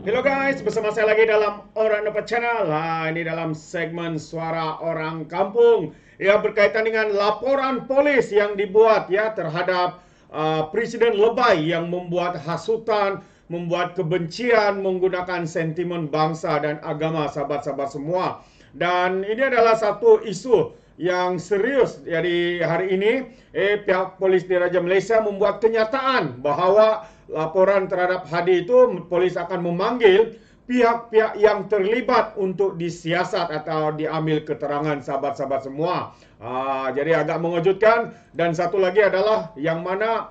Hello guys, bersama saya lagi dalam Orang Dapat Channel. Ini dalam segmen Suara Orang Kampung yang berkaitan dengan laporan polis yang dibuat ya terhadap Presiden lebay yang membuat hasutan, membuat kebencian menggunakan sentimen bangsa dan agama sahabat-sahabat semua. Dan ini adalah satu isu yang serius. Jadi hari ini pihak polis di Raja Malaysia membuat kenyataan bahawa laporan terhadap Hadi itu polis akan memanggil pihak-pihak yang terlibat untuk disiasat atau diambil keterangan sahabat-sahabat semua. Jadi agak mengejutkan. Dan satu lagi adalah yang mana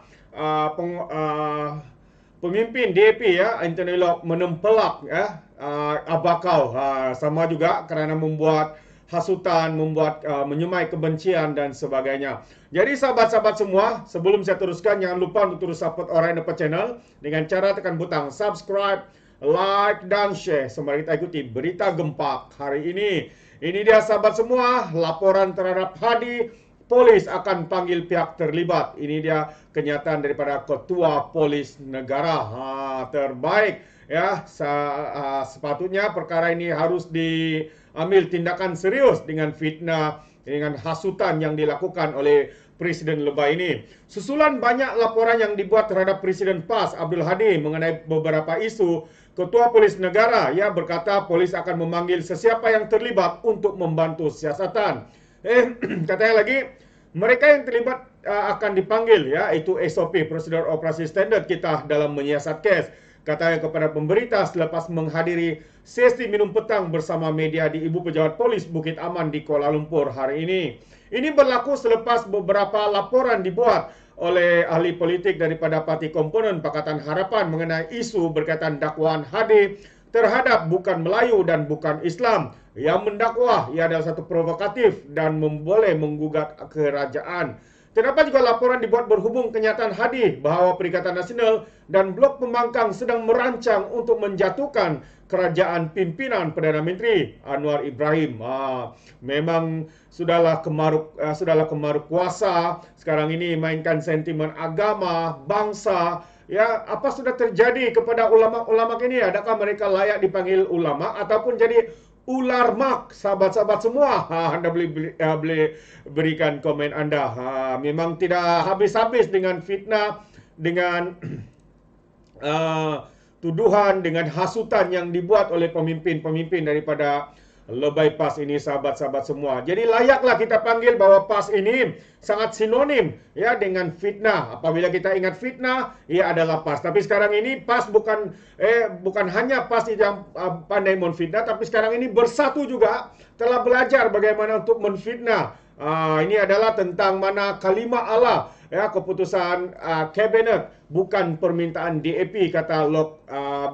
pemimpin DAP ya, Anthony Locke menempelak ya Abakau sama juga kerana membuat hasutan, membuat menyemai kebencian dan sebagainya. Jadi sahabat-sahabat semua, sebelum saya teruskan, jangan lupa untuk terus support Orang Dapat Channel dengan cara tekan butang subscribe, like dan share sembari kita ikuti berita gempak hari ini. Ini dia sahabat semua, laporan terhadap Hadi, polis akan panggil pihak terlibat. Ini dia kenyataan daripada Ketua Polis Negara. Terbaik ya, sepatutnya perkara ini harus diambil tindakan serius dengan fitnah, dengan hasutan yang dilakukan oleh Presiden lebay ini. Susulan banyak laporan yang dibuat terhadap Presiden PAS Abdul Hadi mengenai beberapa isu, Ketua Polis Negara ya berkata polis akan memanggil sesiapa yang terlibat untuk membantu siasatan. Katanya lagi, mereka yang terlibat akan dipanggil ya, itu SOP, Prosedur Operasi Standard kita dalam menyiasat kes. Katanya kepada pemberita selepas menghadiri sesi minum petang bersama media di Ibu Pejabat Polis Bukit Aman di Kuala Lumpur hari ini. Ini berlaku selepas beberapa laporan dibuat oleh ahli politik daripada Parti Komponen Pakatan Harapan mengenai isu berkaitan dakwaan Hadi terhadap bukan Melayu dan bukan Islam yang mendakwa ia adalah satu provokatif dan boleh menggugat kerajaan. Terdapat juga laporan dibuat berhubung kenyataan Hadi bahawa Perikatan Nasional dan Blok Pembangkang sedang merancang untuk menjatuhkan kerajaan pimpinan Perdana Menteri Anwar Ibrahim. Memang sudahlah kemaruk kuasa. Sekarang ini mainkan sentimen agama, bangsa. Ya, apa sudah terjadi kepada ulama-ulama ini? Adakah mereka layak dipanggil ulama ataupun jadi ular mak, sahabat-sahabat semua? Anda boleh berikan komen Anda. Memang tidak habis-habis dengan fitnah, dengan tuduhan, dengan hasutan yang dibuat oleh pemimpin-pemimpin daripada lebay PAS ini, sahabat-sahabat semua. Jadi layaklah kita panggil bahwa PAS ini sangat sinonim ya dengan fitnah. Apabila kita ingat fitnah, ia adalah PAS. Tapi sekarang ini PAS bukan hanya PAS yang pandai menfitnah, tapi sekarang ini bersatu juga telah belajar bagaimana untuk menfitnah. Ini adalah tentang mana kalimah Allah ya, keputusan kabinet bukan permintaan DAP, kata Locke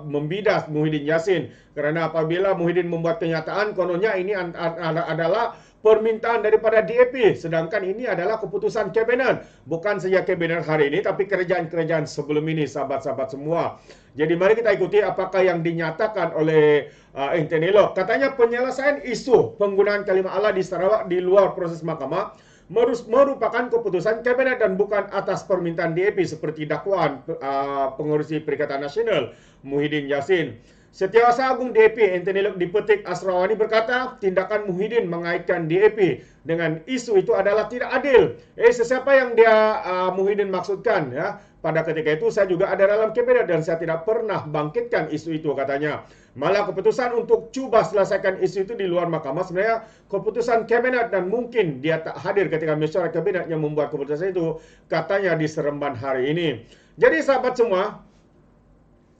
membidas Muhyiddin Yassin. Kerana apabila Muhyiddin membuat kenyataan kononnya ini adalah permintaan daripada DAP, sedangkan ini adalah keputusan kabinet, bukan saja kabinet hari ini tapi kerajaan-kerajaan sebelum ini, sahabat-sahabat semua. Jadi mari kita ikuti apakah yang dinyatakan oleh Anthony Locke. Katanya penyelesaian isu penggunaan kalimah Allah di Sarawak di luar proses mahkamah merupakan keputusan kabinet dan bukan atas permintaan DAP seperti dakwaan pengurusi Perikatan Nasional Muhyiddin Yassin. Setiausaha Agung DAP Anthony Locke dipetik Asrawani berkata tindakan Muhyiddin mengaitkan DAP dengan isu itu adalah tidak adil. Sesiapa yang dia Muhyiddin maksudkan ya, pada ketika itu saya juga ada dalam kabinet dan saya tidak pernah bangkitkan isu itu, katanya. Malah keputusan untuk cuba selesaikan isu itu di luar mahkamah sebenarnya keputusan kabinet dan mungkin dia tak hadir ketika mesyuarat kabinet yang membuat keputusan itu, katanya di Seremban hari ini. Jadi sahabat semua,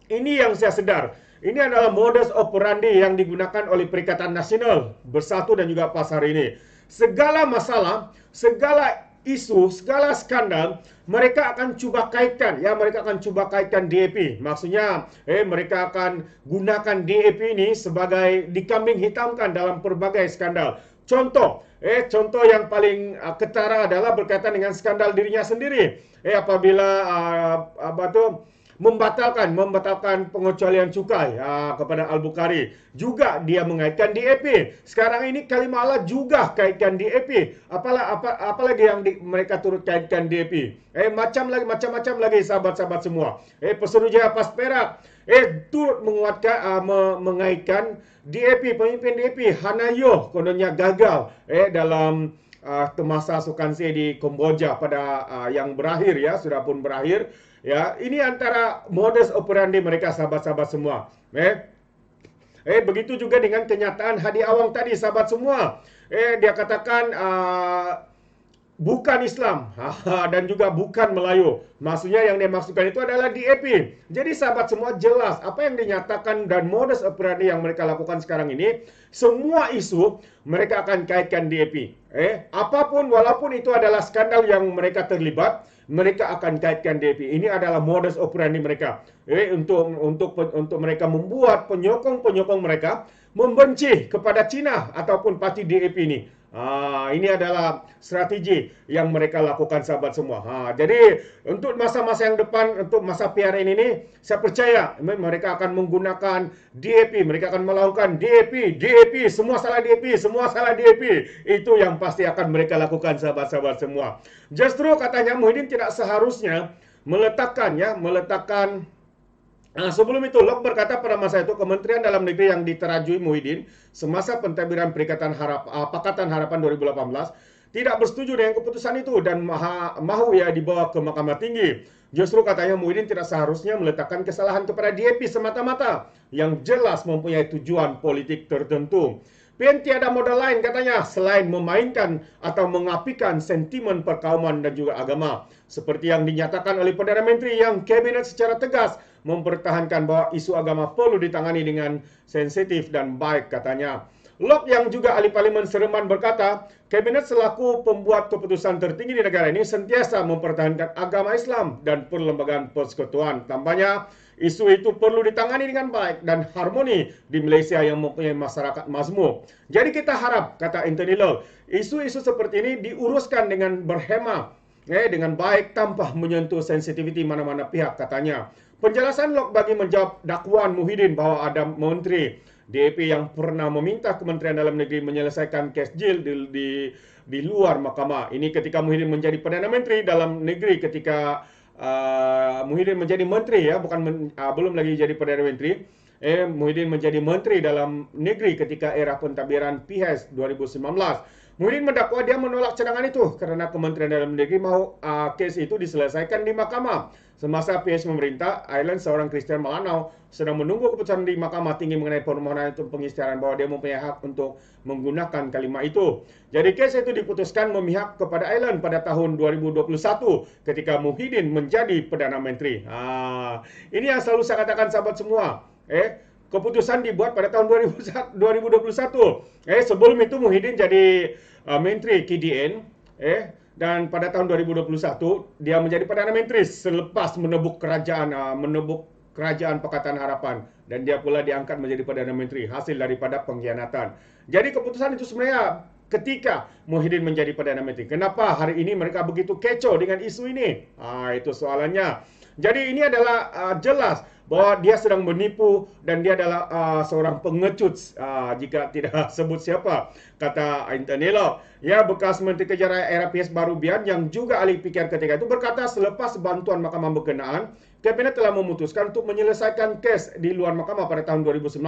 ini yang saya sedar. Ini adalah modus operandi yang digunakan oleh Perikatan Nasional Bersatu dan juga PAS hari ini. Segala masalah, segala isu, segala skandal, mereka akan cuba kaitkan, ya, mereka akan cuba kaitkan DAP. Maksudnya, mereka akan gunakan DAP ini sebagai dikambing hitamkan dalam pelbagai skandal. Contoh yang paling ketara adalah berkaitan dengan skandal dirinya sendiri. Apabila membatalkan pengecualian cukai kepada Al-Bukhari. Juga dia mengaitkan DAP. Sekarang ini kalimah Allah juga kaitkan DAP. Apalagi yang mereka turut kaitkan DAP. Macam-macam lagi sahabat-sahabat semua. Pesuruhjaya PAS Perak turut menguatkan mengaitkan DAP, pemimpin DAP Hanayo kononnya gagal dalam masa sukansi di Kamboja pada yang berakhir ya, sudah pun berakhir ya. Ini antara modus operandi mereka sahabat-sahabat semua. Begitu juga dengan kenyataan Hadi Awang tadi sahabat semua. Dia katakan bukan Islam dan juga bukan Melayu. Maksudnya yang dia maksudkan itu adalah DAP. Jadi sahabat semua jelas apa yang dinyatakan dan modus operandi yang mereka lakukan sekarang ini, semua isu mereka akan kaitkan DAP. Apapun walaupun itu adalah skandal yang mereka terlibat, mereka akan kaitkan DAP. Ini adalah modus operandi mereka. Untuk mereka membuat penyokong-penyokong mereka membenci kepada Cina ataupun parti DAP ini. Ini adalah strategi yang mereka lakukan sahabat semua. Jadi untuk masa-masa yang depan, untuk masa PRN ini, saya percaya mereka akan menggunakan DAP, mereka akan melakukan DAP, semua salah DAP. Itu yang pasti akan mereka lakukan sahabat-sahabat semua. Justru katanya Muhyiddin tidak seharusnya meletakkan sebelum itu, Lok berkata pada masa itu Kementerian Dalam Negeri yang diterajui Muhyiddin semasa pentadbiran Pakatan Harapan 2018 tidak bersetuju dengan keputusan itu dan mahu ya dibawa ke Mahkamah Tinggi. Justru katanya Muhyiddin tidak seharusnya meletakkan kesalahan kepada DAP semata-mata yang jelas mempunyai tujuan politik tertentu. PN tiada modal lain katanya selain memainkan atau mengapikan sentimen perkauman dan juga agama. Seperti yang dinyatakan oleh Perdana Menteri yang Kabinet secara tegas mempertahankan bahwa isu agama perlu ditangani dengan sensitif dan baik katanya. Lok yang juga ahli Parlimen Sereman berkata, Kabinet selaku pembuat keputusan tertinggi di negara ini sentiasa mempertahankan agama Islam dan perlembagaan persekutuan. Tambahnya, isu itu perlu ditangani dengan baik dan harmoni di Malaysia yang mempunyai masyarakat mazmur. Jadi kita harap, kata Anthony Low, isu-isu seperti ini diuruskan dengan berhema, dengan baik tanpa menyentuh sensitiviti mana-mana pihak katanya. Penjelasan Lok bagi menjawab dakwaan Muhyiddin bahwa ada menteri DAP yang pernah meminta Kementerian Dalam Negeri menyelesaikan kes jil di luar mahkamah. Ini ketika Muhyiddin menjadi Perdana Menteri Dalam Negeri ketika Muhyiddin menjadi menteri ya, belum lagi jadi Perdana Menteri. Muhyiddin menjadi Menteri Dalam Negeri ketika era pentadbiran PHS 2019. Muhyiddin mendakwa dia menolak cadangan itu karena Kementerian Dalam Negeri mahu kes itu diselesaikan di mahkamah. Semasa PHS memerintah, Island seorang Kristian Melanau sedang menunggu keputusan di Mahkamah Tinggi mengenai permohonan itu pengisytiharan bahwa dia mempunyai hak untuk menggunakan kalimat itu. Jadi kes itu diputuskan memihak kepada Island pada tahun 2021 ketika Muhyiddin menjadi Perdana Menteri. Ini yang selalu saya katakan sahabat semua. Keputusan dibuat pada tahun 2021. Sebelum itu Muhyiddin jadi Menteri KDN. Dan pada tahun 2021 dia menjadi Perdana Menteri selepas menebuk kerajaan Pakatan Harapan dan dia pula diangkat menjadi Perdana Menteri hasil daripada pengkhianatan. Jadi keputusan itu sebenarnya ketika Muhyiddin menjadi Perdana Menteri. Kenapa hari ini mereka begitu kecoh dengan isu ini? Itu soalannya. Jadi ini adalah jelas bahwa dia sedang menipu dan dia adalah seorang pengecut jika tidak sebut siapa, kata Anthony Low. Ya, bekas Menteri Kerja Raya era PS Baru Bian yang juga ahli fikir ketika itu berkata selepas bantuan mahkamah berkenaan, Kabinet telah memutuskan untuk menyelesaikan kes di luar mahkamah pada tahun 2019.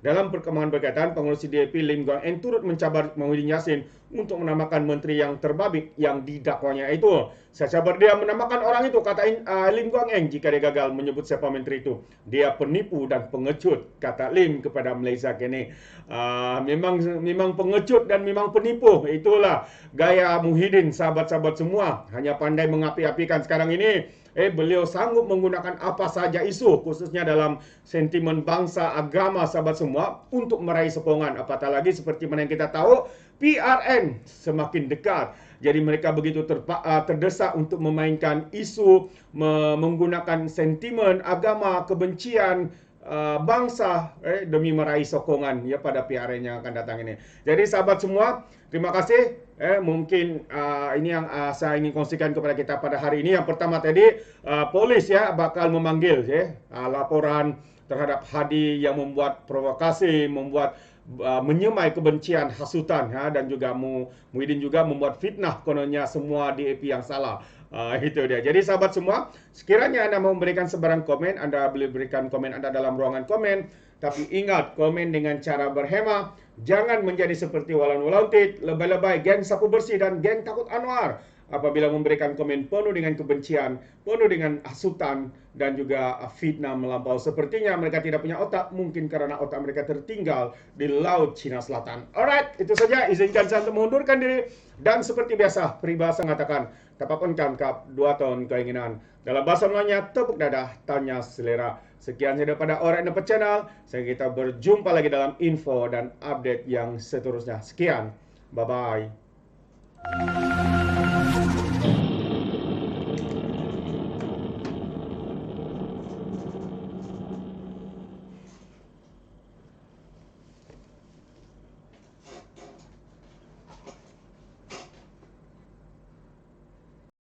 Dalam perkembangan berkaitan, pengurusi DAP Lim Guang Eng turut mencabar Muhyiddin Yassin untuk menamakan menteri yang terbabit yang didakwanya itu. Saya cabar dia menamakan orang itu, kata Lim Guang Eng jika dia gagal menyebut siapa menteri itu. Dia penipu dan pengecut, kata Lim kepada Malaysia kini. Memang pengecut dan memang penipu. Itulah gaya Muhyiddin, sahabat-sahabat semua. Hanya pandai mengapi-apikan sekarang ini. Beliau sanggup menggunakan apa saja isu, khususnya dalam sentimen bangsa, agama, sahabat semua, untuk meraih sokongan. Apatah lagi seperti mana yang kita tahu, PRN semakin dekat. Jadi mereka begitu terdesak untuk memainkan isu, menggunakan sentimen agama, kebencian, bangsa demi meraih sokongan ya pada PRN yang akan datang ini. Jadi sahabat semua, terima kasih. Mungkin ini yang saya ingin kongsikan kepada kita pada hari ini. Yang pertama tadi, polis ya bakal memanggil ya laporan terhadap Hadi yang membuat provokasi, membuat menyemai kebencian, hasutan ya, dan juga Muhyiddin juga membuat fitnah kononnya semua DAP yang salah. Itu dia. Jadi sahabat semua, sekiranya Anda mau memberikan sebarang komen, Anda boleh berikan komen Anda dalam ruangan komen. Tapi ingat, komen dengan cara berhemah. Jangan menjadi seperti Walan Walautit, lebay-lebay, geng sapu bersih dan geng takut Anwar. Apabila memberikan komen penuh dengan kebencian, penuh dengan hasutan dan juga fitnah melampau. Sepertinya mereka tidak punya otak, mungkin karena otak mereka tertinggal di Laut Cina Selatan. Alright, itu saja. Izinkan saya untuk mengundurkan diri. Dan seperti biasa, peribahasa mengatakan, tapapun kangkap, 2 tahun keinginan. Dalam bahasa Melayunya, tepuk dadah, tanya selera. Sekian saja daripada Alright Nepet Channel. Sampai kita berjumpa lagi dalam info dan update yang seterusnya. Sekian. Bye-bye.